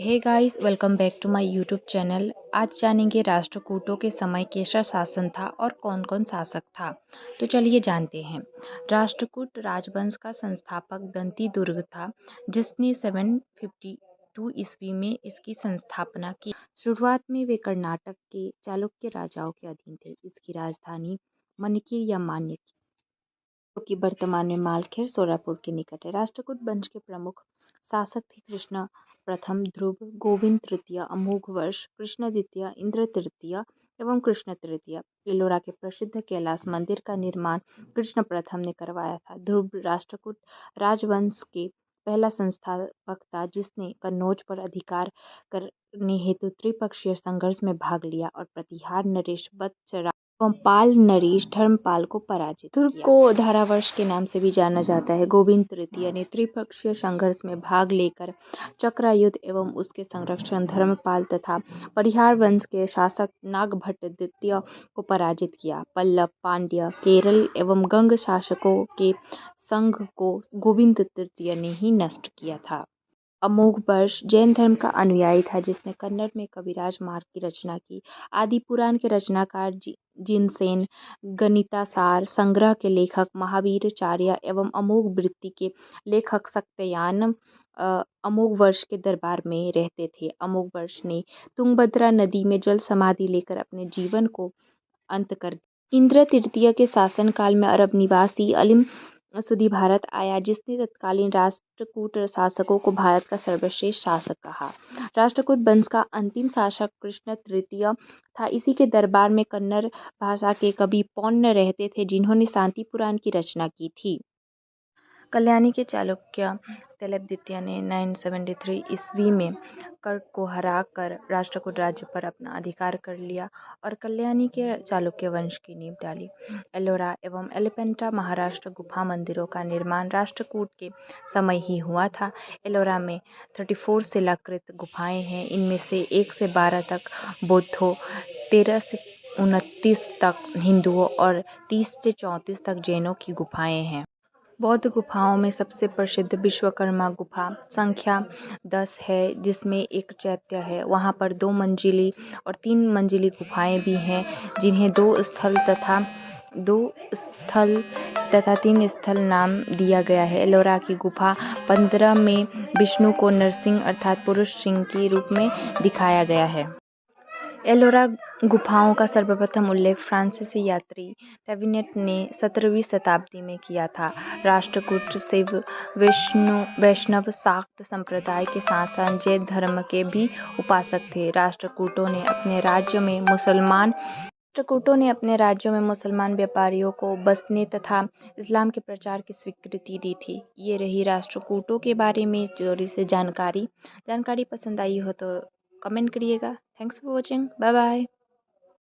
Hey guys, welcome back to my YouTube channel. आज जानेंगे राष्ट्रकूटों के समय कैसा शासन था और कौन-कौन शासक था। तो चलिए जानते हैं। राष्ट्रकूट राजवंश का संस्थापक दंती दुर्ग था, जिसने 752 ईस्वी में इसकी स्थापना की। शुरुआत में वे कर्नाटक के चालुक्य राजाओं के अधीन थे। इसकी राजधानी मणिकीर या मान्यकी, जो कि वर्तमान में मालखेड़ सोलापुर के निकट है। राष्ट्रकूट वंश के प्रमुख शासक थे कृष्ण प्रथम, ध्रुव, गोविंद तृतीय, अमोघवर्ष, कृष्ण द्वितीय, इंद्र तृतीय एवं कृष्ण तृतीय। एलोरा के प्रसिद्ध कैलाश मंदिर का निर्माण कृष्ण प्रथम ने करवाया था। ध्रुव राष्ट्रकूट राजवंश के पहला संस्थापक था, जिसने कन्नौज पर अधिकार करने हेतु त्रिपक्षीय संघर्ष में भाग लिया और प्रतिहार नरेश वत्स एवं पाल नरेश धर्मपाल को पराजित किया। ध्रुव को धारावर्ष के नाम से भी जाना जाता है। गोविंद तृतीय ने त्रिपक्षीय संघर्ष में भाग लेकर चक्रयुद्ध एवं उसके संरक्षण धर्मपाल तथा परिहार वंश के शासक नागभट्ट द्वितीय को पराजित किया। पल्लव, पांड्य, केरल एवं गंग शासकों के संघ को गोविंद तृतीय ने ही नष्ट किया था। अमोघवर्ष जैन धर्म का अनुयायी था, जिसने कन्नड़ में कविराज मार्ग की रचना की। आदि पुराण के रचनाकार जिनसेन, गणितासार संग्रह के लेखक महावीराचार्य एवं अमोघ वृत्ति के लेखक सत्यायन अमोघवर्ष के दरबार में रहते थे। अमोघवर्ष ने तुंगभद्रा नदी में जल समाधि लेकर अपने जीवन को अंत कर दिया। इंद्र तृतीय के शासनकाल में अरब निवासी अलिम सुधी भारत आया, जिसने तत्कालीन राष्ट्रकूट शासकों को भारत का सर्वश्रेष्ठ शासक कहा। राष्ट्रकूट वंश का अंतिम शासक कृष्ण तृतीय था। इसी के दरबार में कन्नड़ भाषा के कवि पौन्न रहते थे, जिन्होंने शांति पुराण की रचना की थी। कल्याणी के चालुक्य तैलप द्वितीय ने 973 ईस्वी में कर्क को हराकर राष्ट्रकूट राज्य पर अपना अधिकार कर लिया और कल्याणी के चालुक्य वंश की नींव डाली। एलोरा एवं एलिफेंटा महाराष्ट्र गुफा मंदिरों का निर्माण राष्ट्रकूट के समय ही हुआ था। एलोरा में 34 शिलाकृत गुफाएं हैं। इनमें से 1 से 12 तक बौद्धों, 13 से 29 तक हिंदुओं और 30 से 34 तक जैनों की गुफाएं हैं। बौद्ध गुफाओं में सबसे प्रसिद्ध विश्वकर्मा गुफा संख्या 10 है, जिसमें एक चैत्य है। वहां पर 2 मंजिली और 3 मंजिली गुफाएं भी हैं, जिन्हें 2 स्थल तथा 3 स्थल नाम दिया गया है। एलोरा की गुफा 15 में विष्णु को नरसिंह अर्थात पुरुष सिंह के रूप में दिखाया गया है। एलोरा गुफाओं का सर्वप्रथम उल्लेख फ्रांसीसी यात्री टैविनेट ने 17वीं शताब्दी में किया था। राष्ट्रकूट शिव, वैष्णव, शाक्त संप्रदाय के साथ साथ जैन धर्म के भी उपासक थे। राष्ट्रकूटों ने अपने राज्यों में मुसलमान व्यापारियों को बसने तथा इस्लाम के प्रचार की स्वीकृति दी थी। ये रही राष्ट्रकूटों के बारे में थोड़ी सी जानकारी पसंद आई हो तो कमेंट करिएगा। Thanks for watching. Bye bye.